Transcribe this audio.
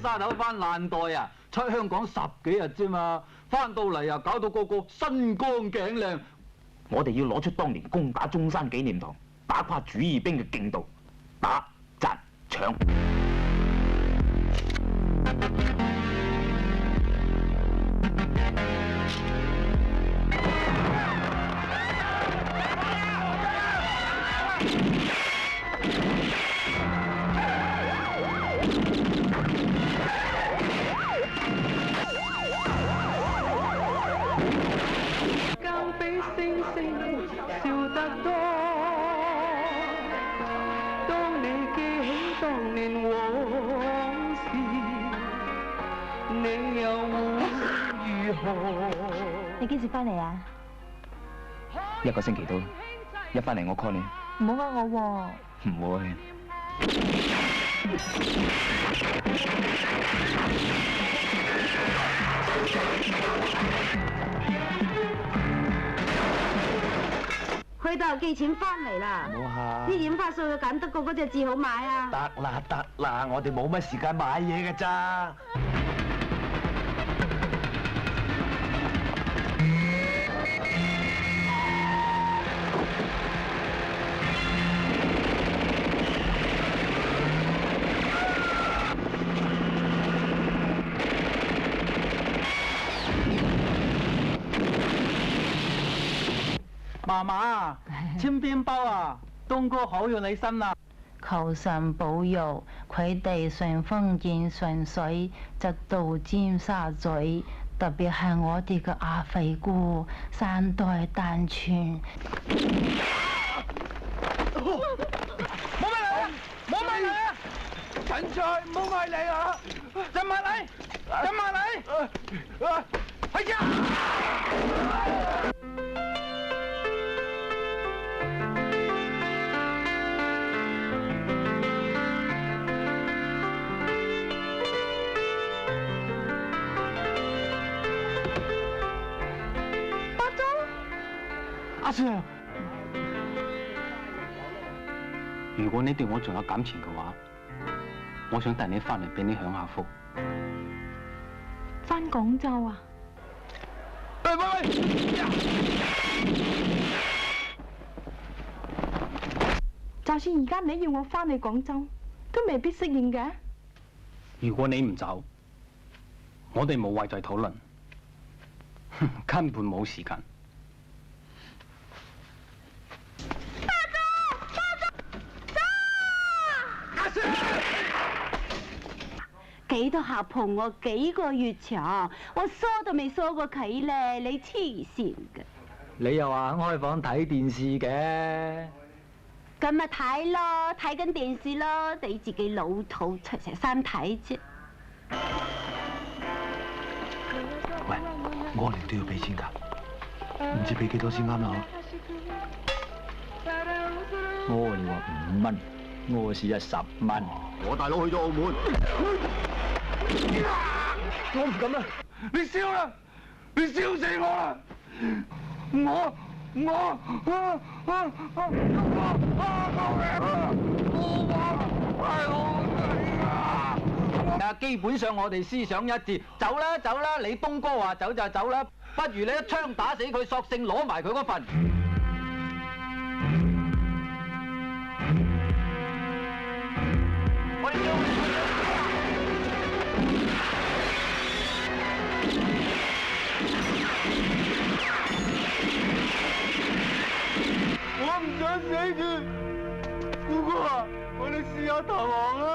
沙頭翻爛袋啊！出香港10幾日啫嘛，翻到嚟啊，搞到個個身光頸靚。我哋要攞出當年攻打中山紀念堂、打垮主義兵嘅勁度，打、砸、搶。你幾時翻嚟啊1個星期到，一翻嚟我 call 你。唔好呃我喎。唔會。去到寄錢翻嚟啦！冇嚇。啲染髮素要揀得過嗰隻字好買啊！得啦，我哋冇乜時間買嘢㗎咋。媽媽，簽邊包啊？東哥好要你身啊！求神保佑，佢哋順風見順水，直到尖沙咀。特別係我哋嘅阿肥姑，3代單傳。冇乜嚟啊！冇乜嚟啊！陳菜冇嗌你啊！浸埋你，浸埋你！係呀！阿 Sir， 如果你對我仲有感情嘅話，我想帶你翻嚟俾你享下福。翻廣州啊？喂！就算而家你要我翻去廣州，都未必適應嘅。如果你唔走，我哋冇謂再討論，根本冇時間。幾多客陪我幾個月長，我梳都未梳過佢咧，你黐線嘅。你又話開房睇電視嘅？咁咪睇咯，睇緊電視咯，你自己老土出成身睇啫。喂，屙尿都要俾錢㗎，唔知俾幾多先啱啦？屙尿話5蚊，屙屎啊10蚊。我大佬去咗澳門。我唔敢啦！你燒啦！你燒死我啦！基本上我哋思想一致，走啦走啦！你東哥話走就走啦，不如你一槍打死佢，索性攞埋佢嗰份。我唔想死住，姑哥啊，我哋試下投降啦！